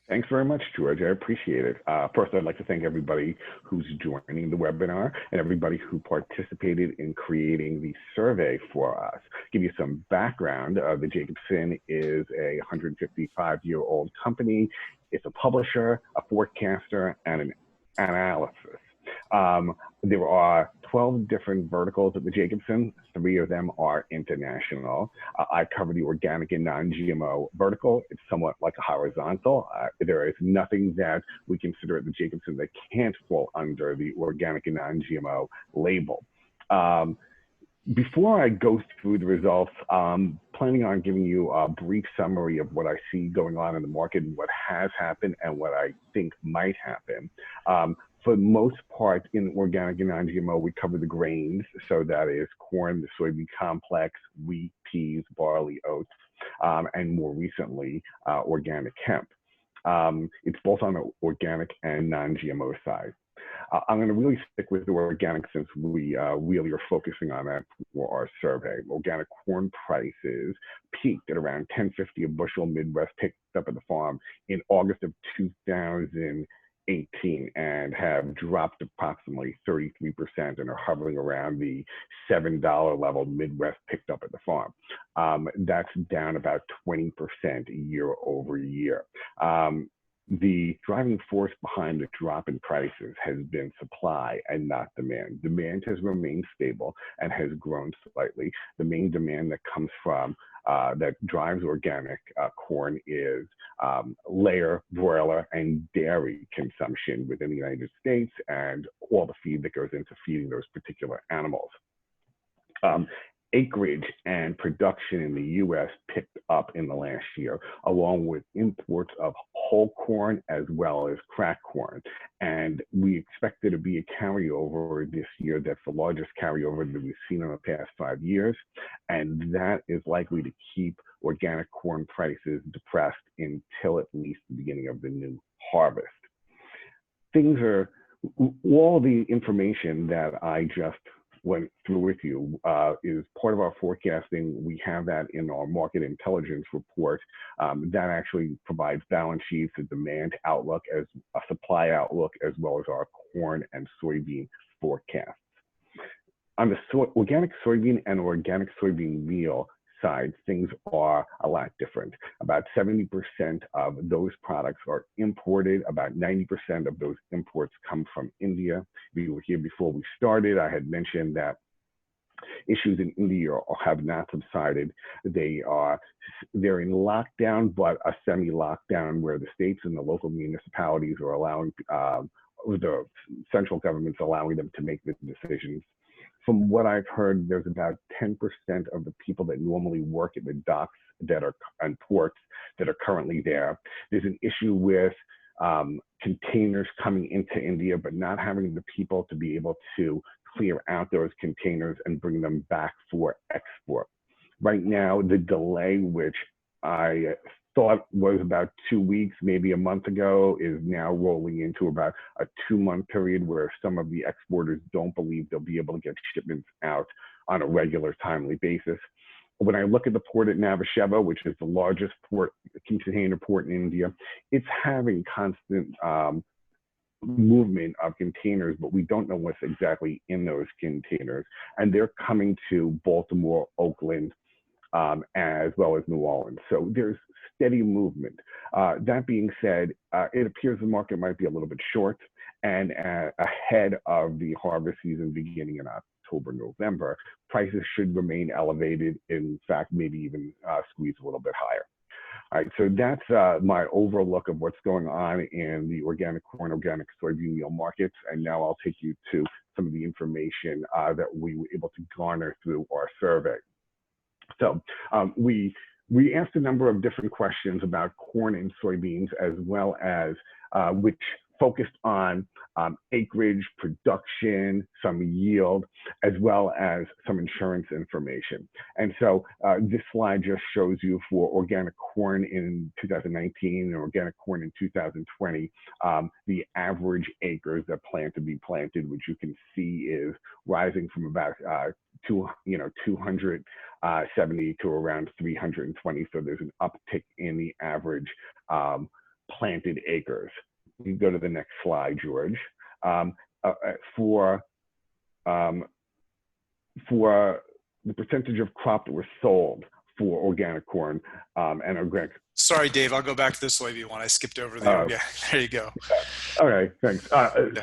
Thanks very much, George. I appreciate it. First, I'd like to thank everybody who's joining the webinar and everybody who participated in creating the survey for us. Give you some background. The Jacobson is a 155-year-old company. It's a publisher, a forecaster, and an analysis. There are 12 different verticals at the Jacobson. 3 of them are international. I cover the organic and non-GMO vertical. It's somewhat like a horizontal. There is nothing that we consider at the Jacobson that can't fall under the organic and non-GMO label. Before I go through the results, I'm planning on giving you a brief summary of what I see going on in the market and what has happened and what I think might happen. For the most part, in organic and non-GMO, we cover the grains. So that is corn, the soybean complex, wheat, peas, barley, oats, and more recently, organic hemp. It's both on the organic and non-GMO side. I'm going to really stick with the organic since we really are focusing on that for our survey. Organic corn prices peaked at around $10.50 a bushel Midwest picked up at the farm in August of 2018 and have dropped approximately 33% and are hovering around the $7 level Midwest picked up at the farm. That's down about 20% year over year. The driving force behind the drop in prices has been supply and not demand. Demand has remained stable and has grown slightly. The main demand that comes from that drives organic corn is layer, broiler, and dairy consumption within the United States and all the feed that goes into feeding those particular animals. Acreage and production in the U.S. picked up in the last year, along with imports of whole corn as well as cracked corn. And we expect there to be a carryover this year that's the largest carryover that we've seen in the past 5 years. And that is likely to keep organic corn prices depressed until at least the beginning of the new harvest. All the information that I just went through with you is part of our forecasting. We have that in our market intelligence report that actually provides balance sheets, a demand outlook, as a supply outlook, as well as our corn and soybean forecasts. On the organic soybean and organic soybean meal side, things are a lot different. About 70% of those products are imported. About 90% of those imports come from India. We were here before we started. I had mentioned that issues in India have not subsided. They're in lockdown, but a semi-lockdown where the states and the local municipalities are allowing the central government's allowing them to make the decisions. From what I've heard, there's about 10% of the people that normally work at the docks that are and ports that are currently there. There's an issue with containers coming into India, but not having the people to be able to clear out those containers and bring them back for export. Right now, the delay, which I thought was about 2 weeks, maybe a month ago, is now rolling into about a 2-month period where some of the exporters don't believe they'll be able to get shipments out on a regular, timely basis. When I look at the port at Navasheva, which is the largest container port in India, it's having constant movement of containers, but we don't know what's exactly in those containers. And they're coming to Baltimore, Oakland, as well as New Orleans. So there's steady movement. That being said, it appears the market might be a little bit short, and ahead of the harvest season beginning in October, November, prices should remain elevated. In fact, maybe even squeeze a little bit higher. All right, so that's my overlook of what's going on in the organic corn, organic soybean meal markets. And now I'll take you to some of the information that we were able to garner through our survey. So we asked a number of different questions about corn and soybeans, as well as which focused on acreage, production, some yield, as well as some insurance information. And so this slide just shows you for organic corn in 2019 and organic corn in 2020, the average acres that plan to be planted, which you can see is rising from about 270 to around 320. So there's an uptick in the average planted acres. You can go to the next slide, George. For the percentage of crop that was sold for organic corn and organic. Sorry, Dave, I'll go back to the soybean one. I skipped over the organic. There you go. Okay, thanks.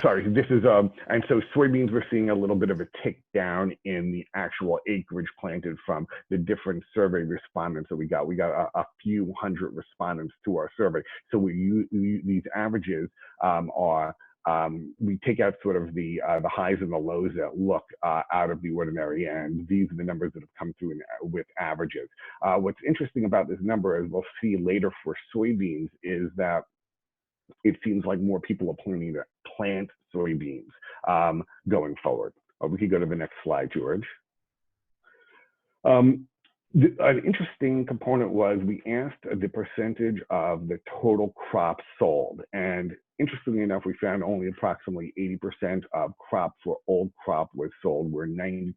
Sorry, this is, and so soybeans, we're seeing a little bit of a tick down in the actual acreage planted from the different survey respondents that we got. We got a few hundred respondents to our survey. So these averages are, we take out sort of the highs and the lows that look out of the ordinary, and these are the numbers that have come through with averages. What's interesting about this number, as we'll see later for soybeans, is that it seems like more people are planning to plant soybeans going forward. We could go to the next slide, George. An interesting component was we asked the percentage of the total crop sold, and interestingly enough, we found only approximately 80% of crop for old crop was sold, where 90%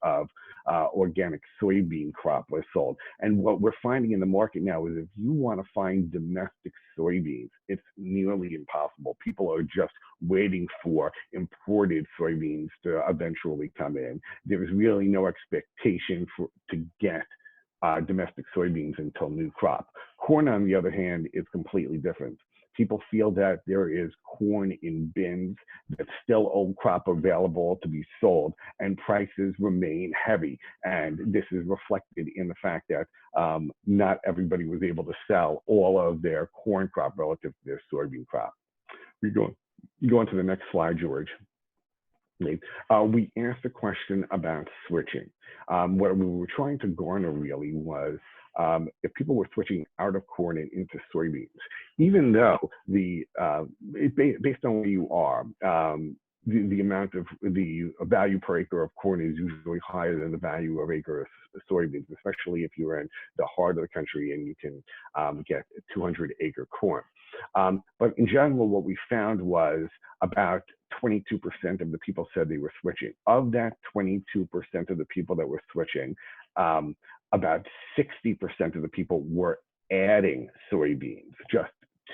of organic soybean crop was sold. And what we're finding in the market now is if you want to find domestic soybeans, it's nearly impossible. People are just waiting for imported soybeans to eventually come in. There is really no expectation to get domestic soybeans until new crop. Corn, on the other hand, is completely different. People feel that there is corn in bins that's still old crop available to be sold, and prices remain heavy. And this is reflected in the fact that not everybody was able to sell all of their corn crop relative to their soybean crop. You go on to the next slide, George. We asked a question about switching. What we were trying to garner really was if people were switching out of corn and into soybeans, even though based on where you are, the amount of the value per acre of corn is usually higher than the value of acre of soybeans, especially if you're in the heart of the country and you can get 200-acre corn. But in general, what we found was about 22% of the people said they were switching. Of that 22% of the people that were switching, about 60% of the people were adding soybeans just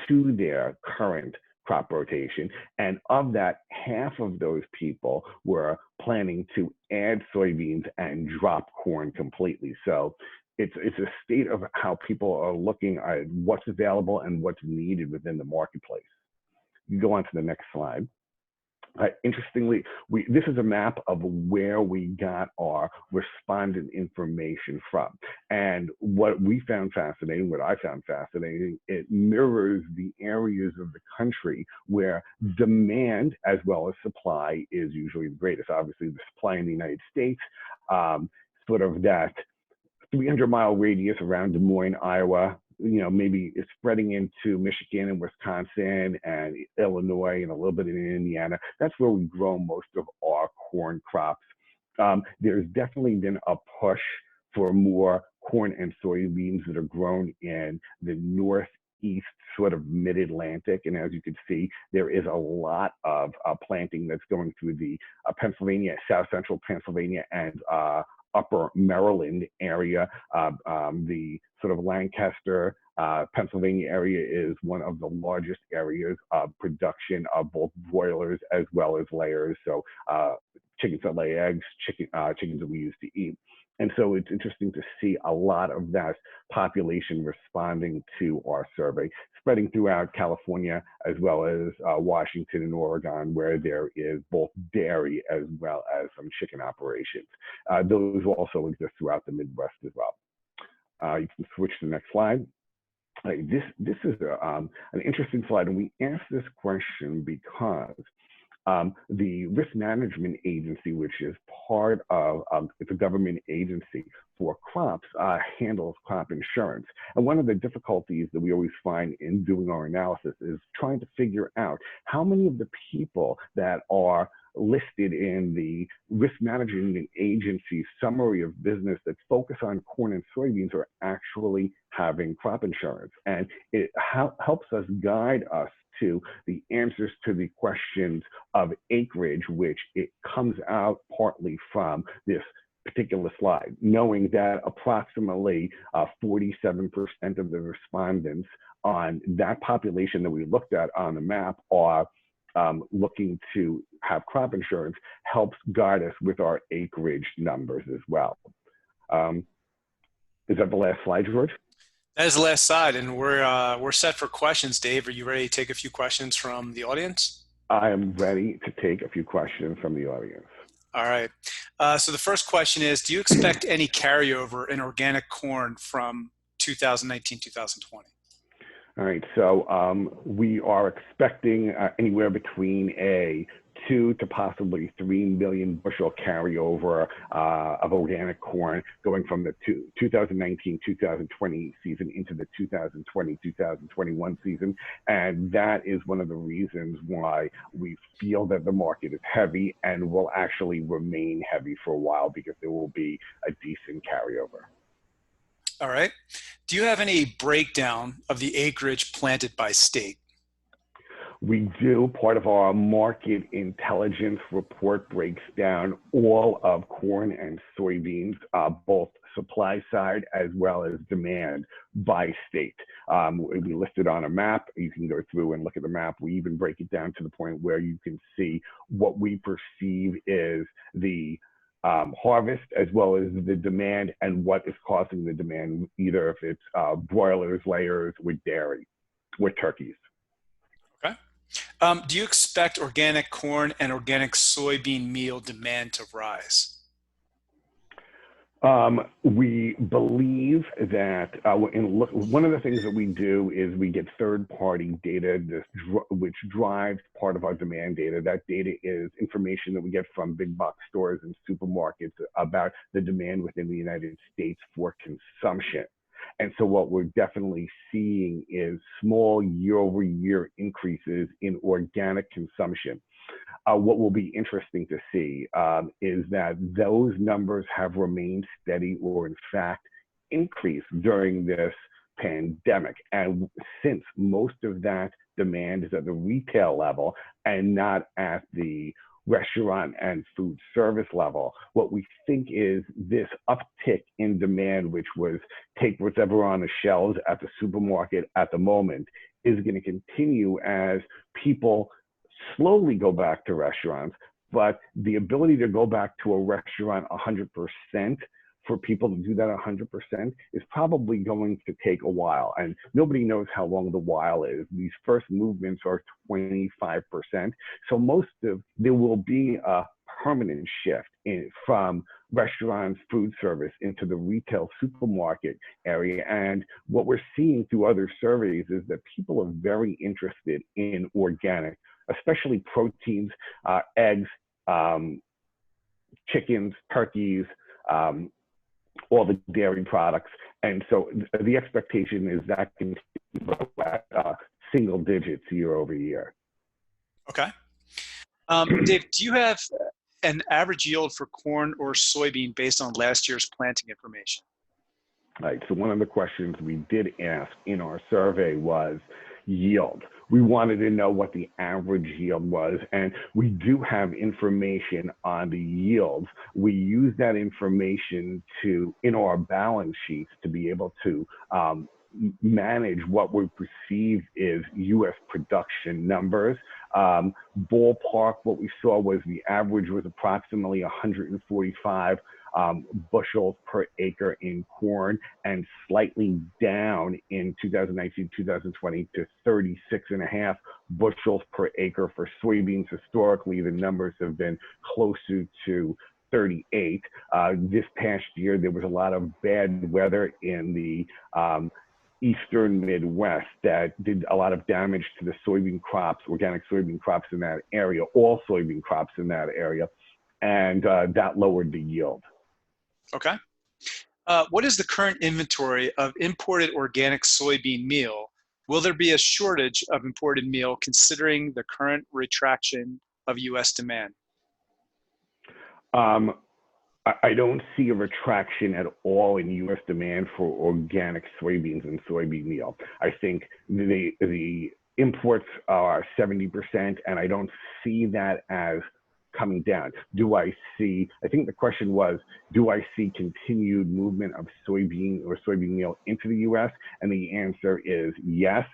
to their current crop rotation. And of that, half of those people were planning to add soybeans and drop corn completely. So it's a state of how people are looking at what's available and what's needed within the marketplace. You go on to the next slide. Interestingly, this is a map of where we got our respondent information from. And what we found fascinating, what I found fascinating, it mirrors the areas of the country where demand as well as supply is usually the greatest. Obviously, the supply in the United States, sort of that 300-mile radius around Des Moines, Iowa, maybe it's spreading into Michigan and Wisconsin and Illinois and a little bit in Indiana. That's where we grow most of our corn crops. There's definitely been a push for more corn and soybeans that are grown in the northeast, sort of mid-Atlantic. And as you can see, there is a lot of planting that's going through the Pennsylvania, south central Pennsylvania, and upper Maryland area. The sort of Lancaster, Pennsylvania area is one of the largest areas of production of both broilers as well as layers. So chickens that lay eggs, chickens that we use to eat. And so it's interesting to see a lot of that population responding to our survey, spreading throughout California as well as Washington and Oregon, where there is both dairy as well as some chicken operations. Those also exist throughout the Midwest as well. You can switch to the next slide. This is an interesting slide, and we asked this question because the Risk Management Agency, which is part of, it's a government agency for crops, handles crop insurance. And one of the difficulties that we always find in doing our analysis is trying to figure out how many of the people that are listed in the Risk Management Agency summary of business that focus on corn and soybeans are actually having crop insurance. And it helps us guide us to the answers to the questions of acreage, which it comes out partly from this particular slide, knowing that approximately 47% of the respondents on that population that we looked at on the map are looking to have crop insurance, helps guide us with our acreage numbers as well. Is that the last slide, George? That is the last slide, and we're set for questions. Dave, are you ready to take a few questions from the audience? I am ready to take a few questions from the audience. All right. So the first question is, do you expect any carryover in organic corn from 2019-2020? All right, so we are expecting anywhere between a 2 to possibly 3 million bushel carryover of organic corn going from the 2019-2020 season into the 2020-2021 season. And that is one of the reasons why we feel that the market is heavy and will actually remain heavy for a while, because there will be a decent carryover. All right. Do you have any breakdown of the acreage planted by state? We do. Part of our market intelligence report breaks down all of corn and soybeans, both supply side as well as demand by state. We list it on a map. You can go through and look at the map. We even break it down to the point where you can see what we perceive is the harvest as well as the demand and what is causing the demand, either if it's broilers, layers, with dairy, with turkeys. Okay. Do you expect organic corn and organic soybean meal demand to rise? We believe that one of the things that we do is we get third-party data which drives part of our demand data. That data is information that we get from big box stores and supermarkets about the demand within the United States for consumption. And so what we're definitely seeing is small year-over-year increases in organic consumption. What will be interesting to see is that those numbers have remained steady or in fact increased during this pandemic. And since most of that demand is at the retail level and not at the restaurant and food service level, what we think is this uptick in demand, which was take whatever on the shelves at the supermarket at the moment, is going to continue as people slowly go back to restaurants. But the ability to go back to a restaurant 100%, for people to do that 100%, is probably going to take a while. And nobody knows how long the while is. These first movements are 25%. So there will be a permanent shift from restaurants, food service into the retail supermarket area. And what we're seeing through other surveys is that people are very interested in organic, especially proteins, eggs, chickens, turkeys, all the dairy products. And so the expectation is that can grow at single digits year over year. Okay. Dave, do you have an average yield for corn or soybean based on last year's planting information? Right. So one of the questions we did ask in our survey was yield. We wanted to know what the average yield was, and we do have information on the yields. We use that information in our balance sheets to be able to manage what we perceive is U.S. production numbers. Ballpark, what we saw was the average was approximately 145 bushels per acre in corn, and slightly down in 2019-2020 to 36.5 bushels per acre for soybeans. Historically, the numbers have been closer to 38. This past year, there was a lot of bad weather in the eastern Midwest that did a lot of damage to the soybean crops, organic soybean crops in that area, all soybean crops in that area, and that lowered the yield. Okay. What is the current inventory of imported organic soybean meal? Will there be a shortage of imported meal considering the current retraction of U.S. demand? I don't see a retraction at all in U.S. demand for organic soybeans and soybean meal. I think the imports are 70%, and I don't see that as coming down. Do I see, I think the question was, do I see continued movement of soybean or soybean meal into the US? And the answer is yes.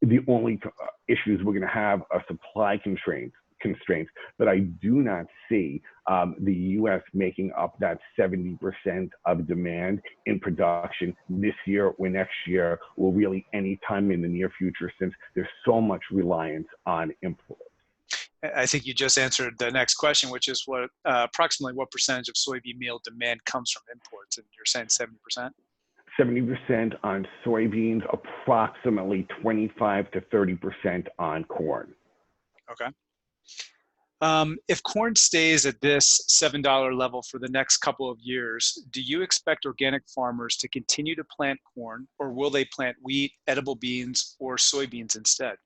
The only issues we're going to have are supply constraints, but I do not see the U.S. making up that 70% of demand in production this year or next year, or really any time in the near future, since there's so much reliance on imports. I think you just answered the next question, which is what approximately what percentage of soybean meal demand comes from imports? And you're saying 70%? 70% on soybeans, approximately 25 to 30% on corn. Okay. If corn stays at this $7 level for the next couple of years, do you expect organic farmers to continue to plant corn, or will they plant wheat, edible beans, or soybeans instead?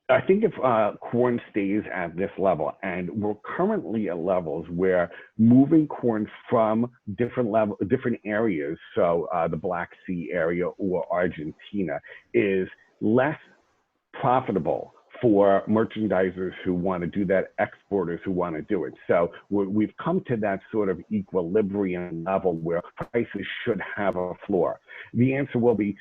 I think if corn stays at this level, and we're currently at levels where moving corn from different areas, so the Black Sea area or Argentina, is less profitable for merchandisers who want to do that, exporters who want to do it. So we've come to that sort of equilibrium level where prices should have a floor. The answer will be,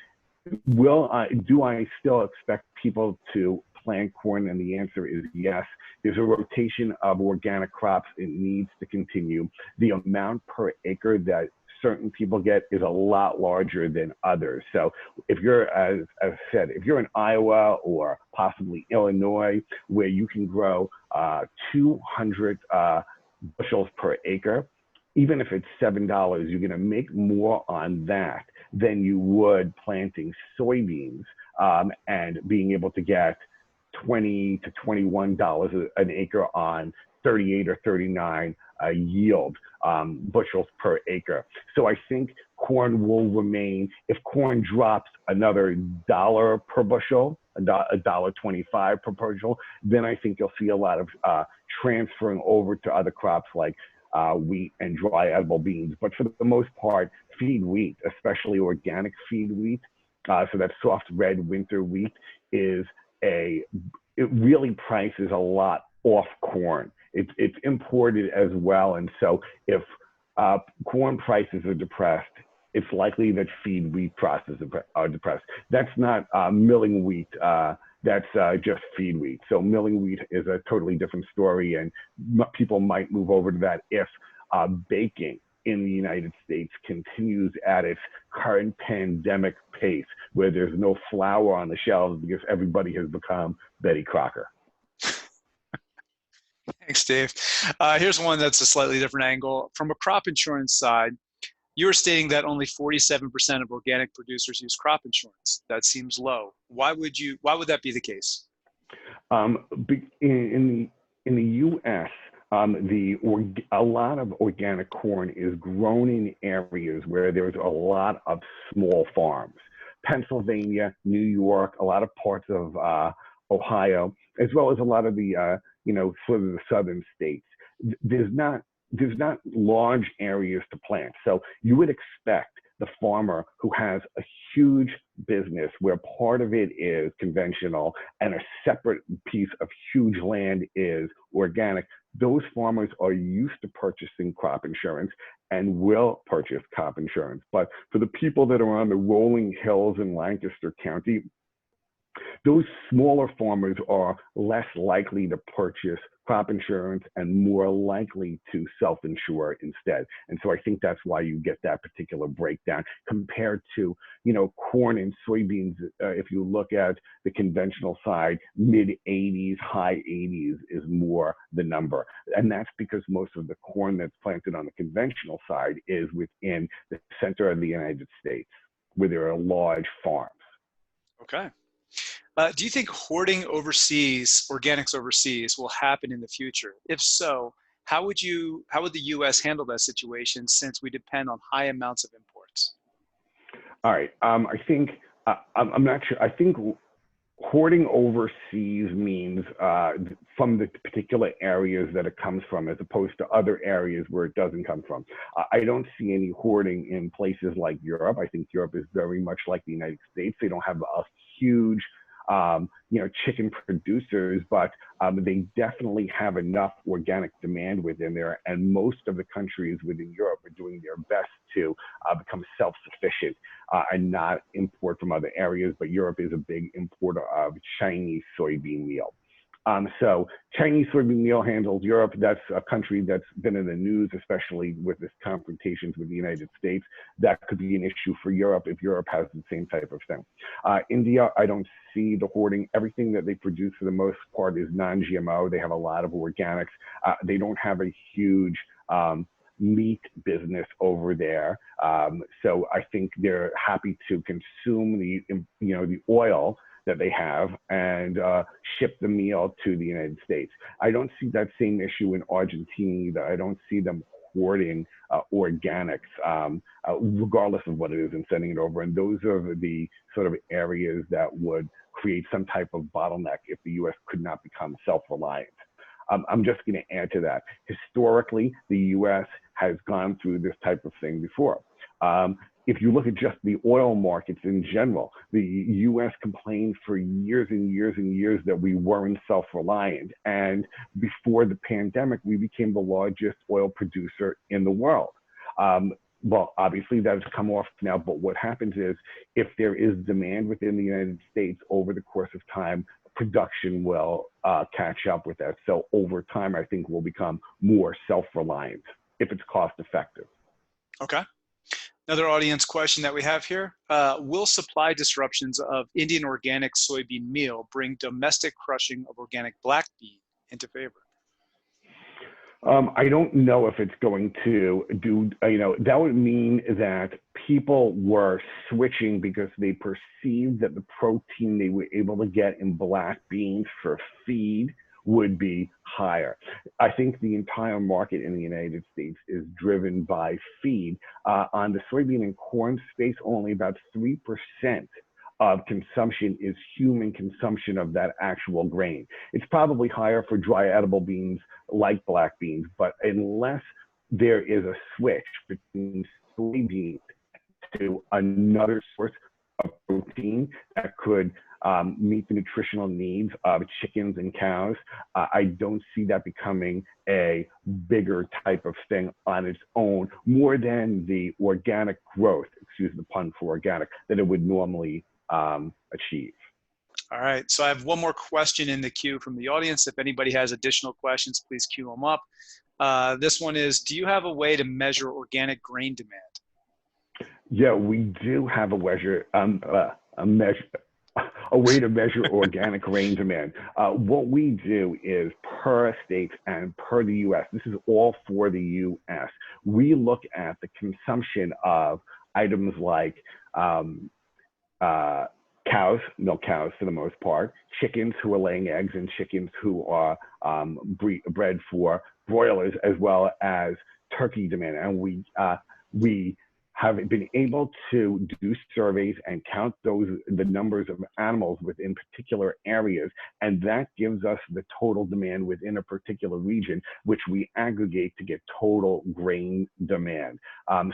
do I still expect people to plant corn? And the answer is yes. There's a rotation of organic crops. It needs to continue. The amount per acre that certain people get is a lot larger than others. So if you're, as I said, if you're in Iowa or possibly Illinois, where you can grow 200 bushels per acre, even if it's $7, you're going to make more on that than you would planting soybeans and being able to get $20 to $21 an acre on 38 or 39 yield bushels per acre. So I think corn will remain, if corn drops another $1 per bushel, $1.25 per bushel, then I think you'll see a lot of transferring over to other crops like wheat and dry edible beans. But for the most part, feed wheat, especially organic feed wheat, so that soft red winter wheat, it really prices a lot off corn. It's imported as well. And so if corn prices are depressed, it's likely that feed wheat prices are depressed. That's not milling wheat. That's just feed wheat. So milling wheat is a totally different story, and people might move over to that if baking in the United States continues at its current pandemic pace, where there's no flour on the shelves because everybody has become Betty Crocker. Thanks, Dave. Here's one that's a slightly different angle. From a crop insurance side, you were stating that only 47% of organic producers use crop insurance. That seems low. Why would that be the case? In the U.S., a lot of organic corn is grown in areas where there's a lot of small farms. Pennsylvania, New York, a lot of parts of Ohio, as well as a lot of the sort of the southern states. There's not large areas to plant. So you would expect the farmer who has a huge business where part of it is conventional and a separate piece of huge land is organic. Those farmers are used to purchasing crop insurance and will purchase crop insurance. But for the people that are on the rolling hills in Lancaster County, those smaller farmers are less likely to purchase crop insurance and more likely to self-insure instead. And so I think that's why you get that particular breakdown compared to, corn and soybeans. If you look at the conventional side, mid 80s, high 80s is more the number. And that's because most of the corn that's planted on the conventional side is within the center of the United States, where there are large farms. Okay. Do you think hoarding organics overseas, will happen in the future? If so, how would the U.S. handle that situation, since we depend on high amounts of imports? All right. I think I'm not sure. I think hoarding overseas means from the particular areas that it comes from, as opposed to other areas where it doesn't come from. I don't see any hoarding in places like Europe. I think Europe is very much like the United States. They don't have a huge chicken producers, but they definitely have enough organic demand within there. And most of the countries within Europe are doing their best to become self-sufficient and not import from other areas. But Europe is a big importer of Chinese soybean meal. So Chinese soybean meal handles Europe. That's a country that's been in the news, especially with this confrontations with the United States. That could be an issue for Europe if Europe has the same type of thing. India, I don't see the hoarding. Everything that they produce for the most part is non-GMO. They have a lot of organics. They don't have a huge meat business over there. So I think they're happy to consume the oil that they have and ship the meal to the United States. I don't see that same issue in Argentina either. I don't see them hoarding organics, regardless of what it is, and sending it over. And those are the sort of areas that would create some type of bottleneck if the U.S. could not become self-reliant. I'm just going to add to that. Historically, the U.S. has gone through this type of thing before. If you look at just the oil markets in general, the U.S. complained for years and years and years that we weren't self-reliant. And before the pandemic, we became the largest oil producer in the world. Well, obviously that's come off now, but what happens is if there is demand within the United States over the course of time, production will catch up with that. So over time, I think we'll become more self-reliant if it's cost effective. Okay. Another audience question that we have here, will supply disruptions of Indian organic soybean meal bring domestic crushing of organic black bean into favor? I don't know if it's going to do, that would mean that people were switching because they perceived that the protein they were able to get in black beans for feed would be higher. I think the entire market in the United States is driven by feed. On the soybean and corn space, only about 3% of consumption is human consumption of that actual grain. It's probably higher for dry edible beans like black beans, but unless there is a switch between soybeans to another source of protein that could meet the nutritional needs of chickens and cows, I don't see that becoming a bigger type of thing on its own, more than the organic growth, excuse the pun for organic, that it would normally achieve. All right, so I have one more question in the queue from the audience. If anybody has additional questions, please queue them up. This one is, do you have a way to measure organic grain demand? Yeah, we do have a way to measure organic grain demand. What we do is per state and per the U.S., this is all for the U.S., we look at the consumption of items like cows, milk cows for the most part, chickens who are laying eggs, and chickens who are bred for broilers, as well as turkey demand. And we have been able to do surveys and count the numbers of animals within particular areas, and that gives us the total demand within a particular region, which we aggregate to get total grain demand.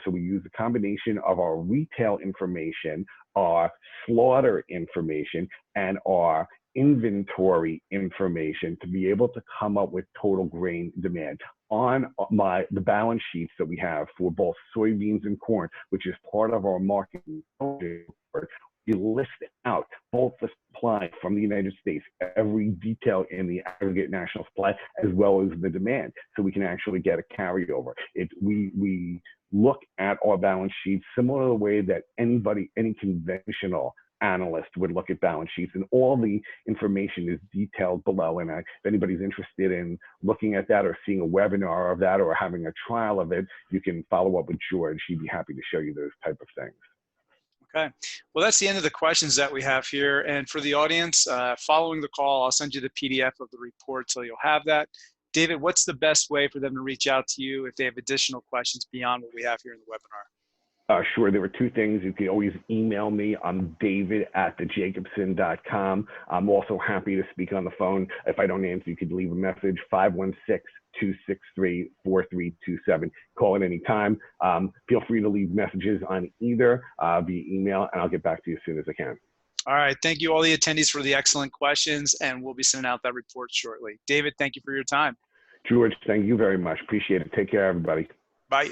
So we use a combination of our retail information, our slaughter information, and our inventory information to be able to come up with total grain demand. On the balance sheets that we have for both soybeans and corn, which is part of our marketing report, we list out both the supply from the United States, every detail in the aggregate national supply, as well as the demand, so we can actually get a carryover. We look at our balance sheets similar to the way that any conventional analyst would look at balance sheets, and all the information is detailed below. And if anybody's interested in looking at that or seeing a webinar of that or having a trial of it, you can follow up with George. He'd be happy to show you those type of things. Okay, well, that's the end of the questions that we have here. And for the audience, following the call, I'll send you the PDF of the report so you'll have that. David, what's the best way for them to reach out to you if they have additional questions beyond what we have here in the webinar? Sure. There were two things. You can always email me. I'm david@thejacobson.com. I'm also happy to speak on the phone. If I don't answer, you could leave a message, 516-263-4327. Call at any time. Feel free to leave messages on either via email, and I'll get back to you as soon as I can. All right. Thank you all the attendees for the excellent questions, and we'll be sending out that report shortly. David, thank you for your time. George, thank you very much. Appreciate it. Take care, everybody. Bye.